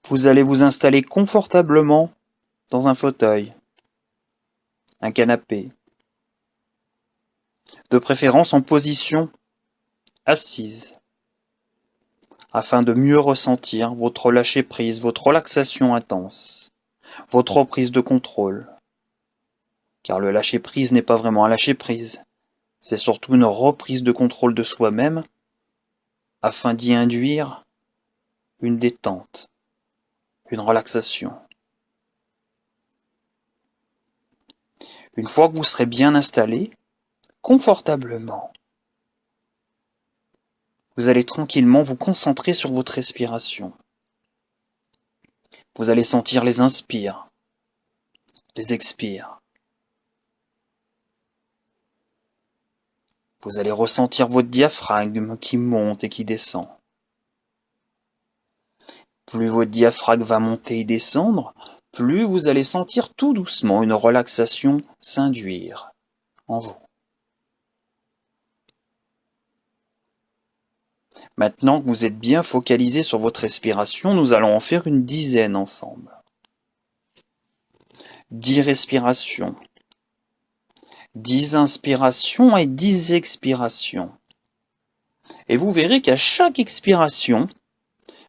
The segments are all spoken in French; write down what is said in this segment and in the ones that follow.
Vous allez vous installer confortablement dans un fauteuil, un canapé, de préférence en position assise, afin de mieux ressentir votre lâcher-prise, votre relaxation intense, votre reprise de contrôle. Car le lâcher-prise n'est pas vraiment un lâcher-prise, c'est surtout une reprise de contrôle de soi-même, afin d'y induire une détente, une relaxation. Une fois que vous serez bien installé, confortablement, vous allez tranquillement vous concentrer sur votre respiration. Vous allez sentir les inspires, les expires. Vous allez ressentir votre diaphragme qui monte et qui descend. Plus votre diaphragme va monter et descendre, plus vous allez sentir tout doucement une relaxation s'induire en vous. Maintenant que vous êtes bien focalisé sur votre respiration, nous allons en faire une dizaine ensemble. 10 respirations, 10 inspirations et 10 expirations. Et vous verrez qu'à chaque expiration,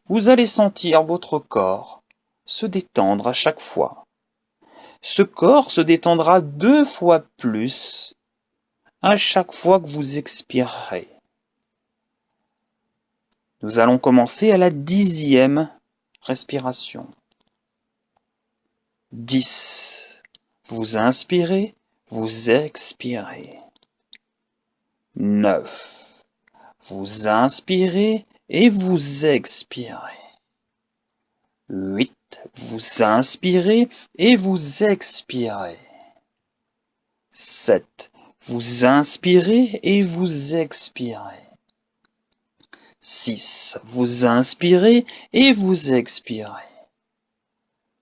vous allez sentir votre corps se détendre à chaque fois. Ce corps se détendra 2 fois plus à chaque fois que vous expirerez. Nous allons commencer à la 10e respiration. 10. Vous inspirez, vous expirez. 9. Vous inspirez et vous expirez. 8. Vous inspirez et vous expirez. 7. Vous inspirez et vous expirez. 6. Vous inspirez et vous expirez.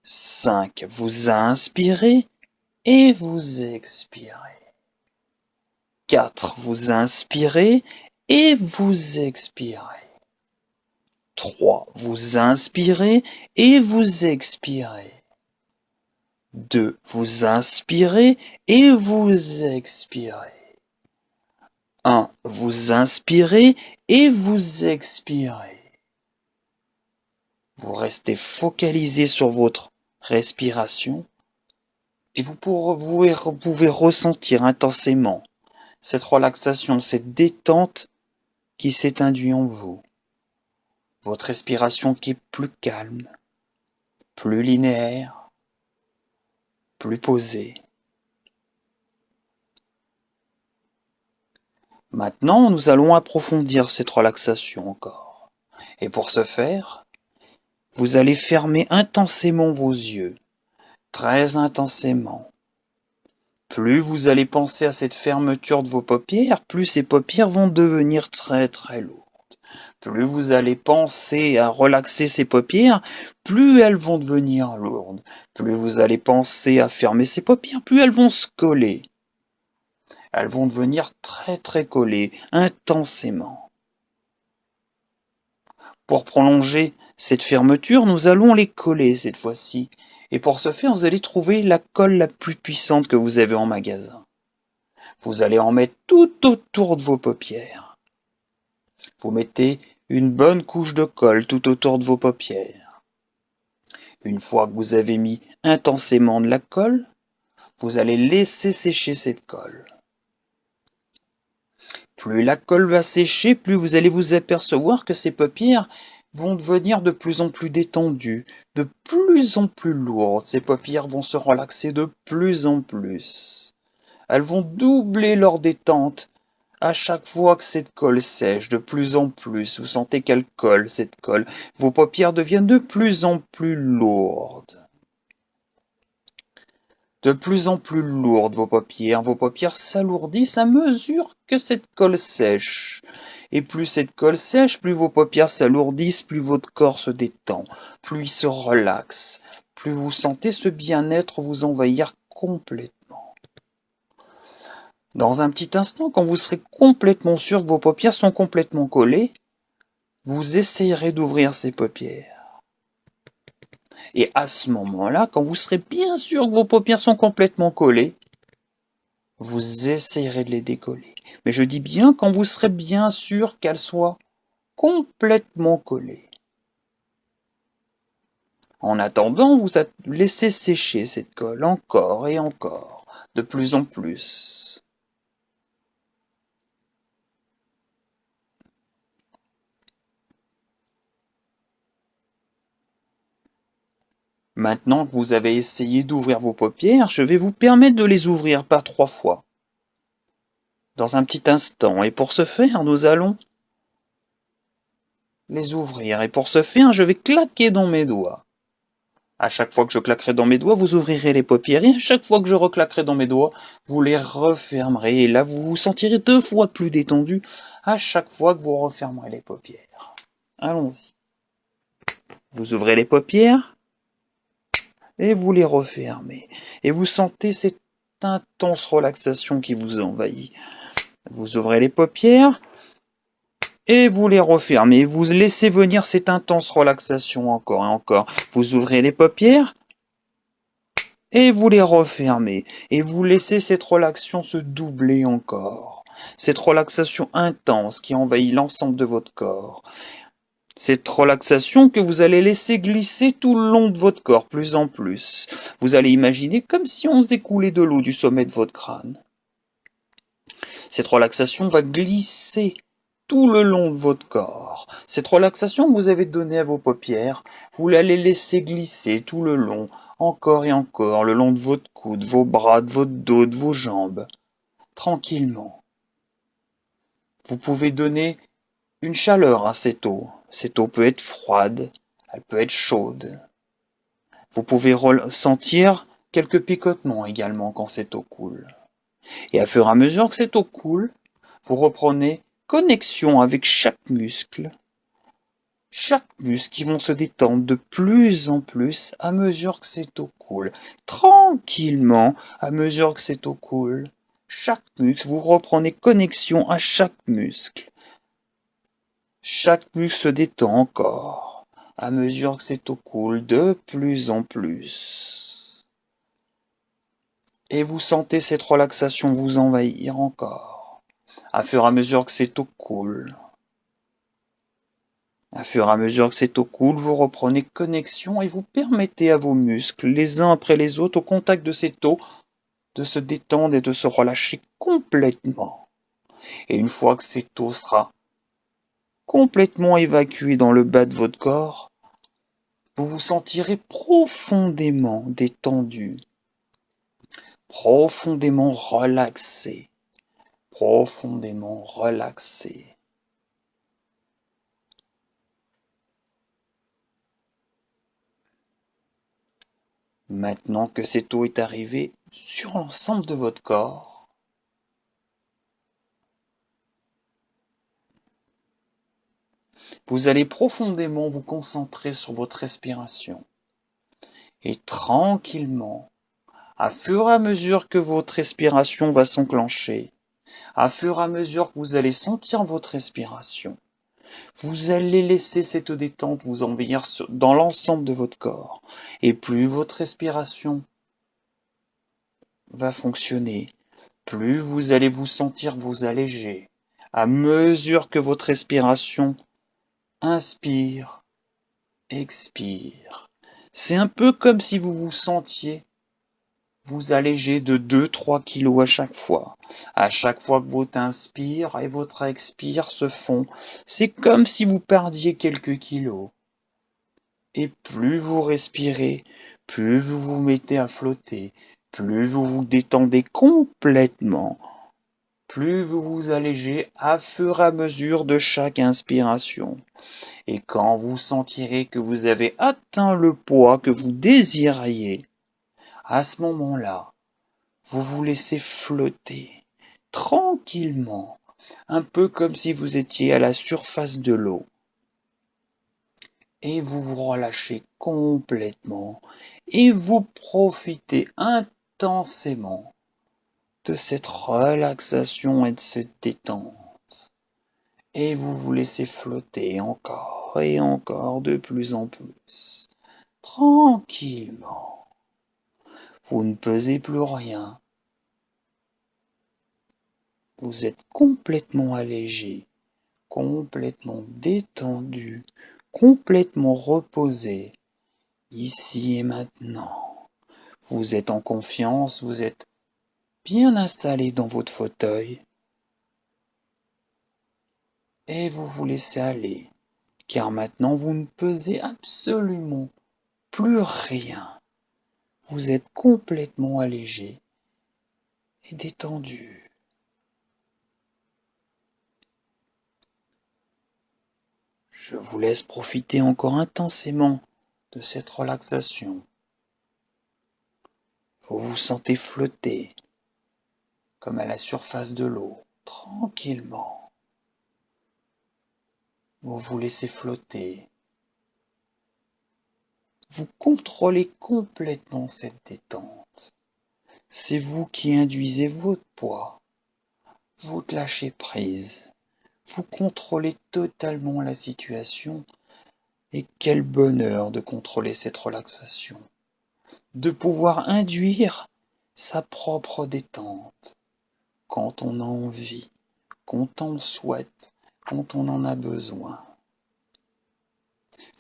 5. Vous inspirez et vous expirez. 4. Vous inspirez et vous expirez. 3. Vous inspirez et vous expirez. 2. Vous inspirez et vous expirez. 1. Vous inspirez et vous expirez. Vous restez focalisé sur votre respiration et vous pouvez ressentir intensément cette relaxation, cette détente qui s'est induite en vous. Votre respiration qui est plus calme, plus linéaire, plus posée. Maintenant, nous allons approfondir cette relaxation encore. Et pour ce faire, vous allez fermer intensément vos yeux, très intensément. Plus vous allez penser à cette fermeture de vos paupières, plus ces paupières vont devenir très très lourdes. Plus vous allez penser à relaxer ces paupières, plus elles vont devenir lourdes. Plus vous allez penser à fermer ces paupières, plus elles vont se coller. Elles vont devenir très très collées, intensément. Pour prolonger cette fermeture, nous allons les coller cette fois-ci. Et pour ce faire, vous allez trouver la colle la plus puissante que vous avez en magasin. Vous allez en mettre tout autour de vos paupières. Vous mettez une bonne couche de colle tout autour de vos paupières. Une fois que vous avez mis intensément de la colle, vous allez laisser sécher cette colle. Plus la colle va sécher, plus vous allez vous apercevoir que ces paupières vont devenir de plus en plus détendues, de plus en plus lourdes. Ces paupières vont se relaxer de plus en plus. Elles vont doubler leur détente à chaque fois que cette colle sèche, de plus en plus. Vous sentez qu'elle colle, cette colle. Vos paupières deviennent de plus en plus lourdes. De plus en plus lourdes vos paupières s'alourdissent à mesure que cette colle sèche. Et plus cette colle sèche, plus vos paupières s'alourdissent, plus votre corps se détend, plus il se relaxe, plus vous sentez ce bien-être vous envahir complètement. Dans un petit instant, quand vous serez complètement sûr que vos paupières sont complètement collées, vous essayerez d'ouvrir ces paupières. Et à ce moment-là, quand vous serez bien sûr que vos paupières sont complètement collées, vous essayerez de les décoller. Mais je dis bien quand vous serez bien sûr qu'elles soient complètement collées. En attendant, vous laissez sécher cette colle encore et encore, de plus en plus. Maintenant que vous avez essayé d'ouvrir vos paupières, je vais vous permettre de les ouvrir par 3 fois. Dans un petit instant. Et pour ce faire, nous allons les ouvrir. Et pour ce faire, je vais claquer dans mes doigts. À chaque fois que je claquerai dans mes doigts, vous ouvrirez les paupières. Et à chaque fois que je reclaquerai dans mes doigts, vous les refermerez. Et là, vous vous sentirez 2 fois plus détendu à chaque fois que vous refermerez les paupières. Allons-y. Vous ouvrez les paupières et vous les refermez. Et vous sentez cette intense relaxation qui vous envahit. Vous ouvrez les paupières et vous les refermez. Vous laissez venir cette intense relaxation encore et encore. Vous ouvrez les paupières et vous les refermez. Et vous laissez cette relaxation se doubler encore. Cette relaxation intense qui envahit l'ensemble de votre corps. Cette relaxation que vous allez laisser glisser tout le long de votre corps, plus en plus. Vous allez imaginer comme si on se découlait de l'eau du sommet de votre crâne. Cette relaxation va glisser tout le long de votre corps. Cette relaxation que vous avez donnée à vos paupières, vous l'allez laisser glisser tout le long, encore et encore, le long de votre cou, de vos bras, de votre dos, de vos jambes, tranquillement. Vous pouvez donner une chaleur à cette eau. Cette eau peut être froide, elle peut être chaude. Vous pouvez ressentir quelques picotements également quand cette eau coule. Et à fur et à mesure que cette eau coule, vous reprenez connexion avec chaque muscle qui vont se détendre de plus en plus à mesure que cette eau coule. Tranquillement, à mesure que cette eau coule, chaque muscle, vous reprenez connexion à chaque muscle. Chaque muscle se détend encore, à mesure que cette eau coule de plus en plus. Et vous sentez cette relaxation vous envahir encore, à fur et à mesure que cette eau coule. À fur et à mesure que cette eau coule, vous reprenez connexion et vous permettez à vos muscles, les uns après les autres, au contact de cette eau, de se détendre et de se relâcher complètement. Et une fois que cette eau sera complètement évacuée dans le bas de votre corps, vous vous sentirez profondément détendu, profondément relaxé, profondément relaxé. Maintenant que cette eau est arrivée sur l'ensemble de votre corps, vous allez profondément vous concentrer sur votre respiration. Et tranquillement, à fur et à mesure que votre respiration va s'enclencher, à fur et à mesure que vous allez sentir votre respiration, vous allez laisser cette détente vous envahir dans l'ensemble de votre corps. Et plus votre respiration va fonctionner, plus vous allez vous sentir vous alléger. À mesure que votre respiration inspire, expire. C'est un peu comme si vous vous sentiez vous alléger de 2-3 kilos à chaque fois. À chaque fois que votre inspire et votre expire se font, c'est comme si vous perdiez quelques kilos. Et plus vous respirez, plus vous vous mettez à flotter, plus vous vous détendez complètement, plus vous vous allégez à fur et à mesure de chaque inspiration. Et quand vous sentirez que vous avez atteint le poids que vous désiriez, à ce moment-là, vous vous laissez flotter tranquillement, un peu comme si vous étiez à la surface de l'eau. Et vous vous relâchez complètement et vous profitez intensément de cette relaxation et de cette détente. Et vous vous laissez flotter encore et encore de plus en plus. tranquillement. Vous ne pesez plus rien. Vous êtes complètement allégé, complètement détendu, complètement reposé, ici et maintenant. Vous êtes en confiance, vous êtes bien installé dans votre fauteuil et vous vous laissez aller, car maintenant vous ne pesez absolument plus rien. Vous êtes complètement allégé et détendu. Je vous laisse profiter encore intensément de cette relaxation. Vous vous sentez flotter comme à la surface de l'eau, tranquillement. Vous vous laissez flotter. Vous contrôlez complètement cette détente. C'est vous qui induisez votre poids, votre lâcher prise. Vous contrôlez totalement la situation et quel bonheur de contrôler cette relaxation, de pouvoir induire sa propre détente quand on a envie, quand on souhaite, quand on en a besoin.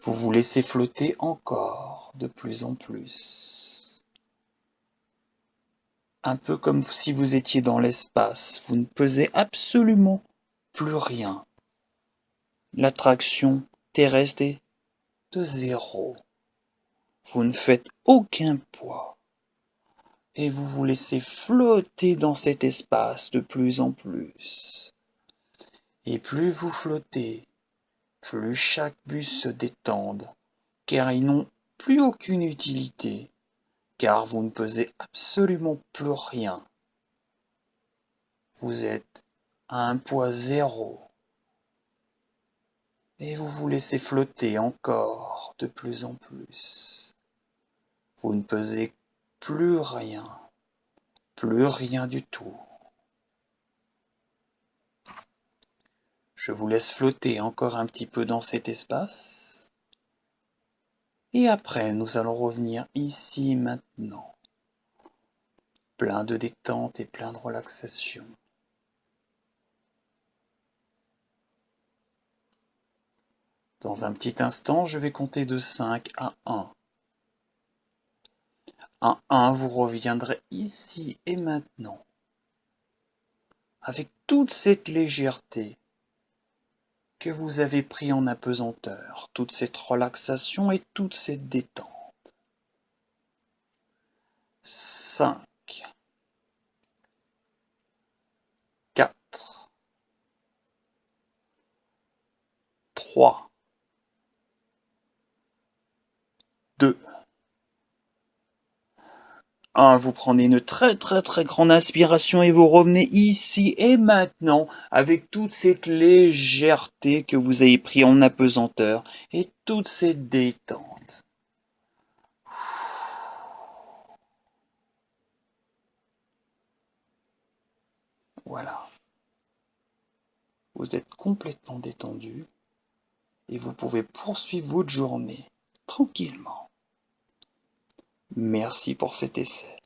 Vous vous laissez flotter encore de plus en plus. Un peu comme si vous étiez dans l'espace, vous ne pesez absolument plus rien. L'attraction terrestre est de zéro. Vous ne faites aucun poids. Et vous vous laissez flotter dans cet espace de plus en plus. Et plus vous flottez, plus chaque bus se détende, car ils n'ont plus aucune utilité, car vous ne pesez absolument plus rien. Vous êtes à un poids zéro. Et vous vous laissez flotter encore de plus en plus. Vous ne pesez plus rien du tout. Je vous laisse flotter encore un petit peu dans cet espace. Et après, nous allons revenir ici maintenant. Plein de détente et plein de relaxation. Dans un petit instant, je vais compter de 5 à 1. À 1, vous reviendrez ici et maintenant. Avec toute cette légèreté que vous avez pris en apesanteur, toute cette relaxation et toute cette détente. 5, 4, 3, 2, 1. Vous prenez une très grande inspiration et vous revenez ici et maintenant avec toute cette légèreté que vous avez pris en apesanteur et toute cette détente. Voilà. Vous êtes complètement détendu et vous pouvez poursuivre votre journée tranquillement. Merci pour cet essai.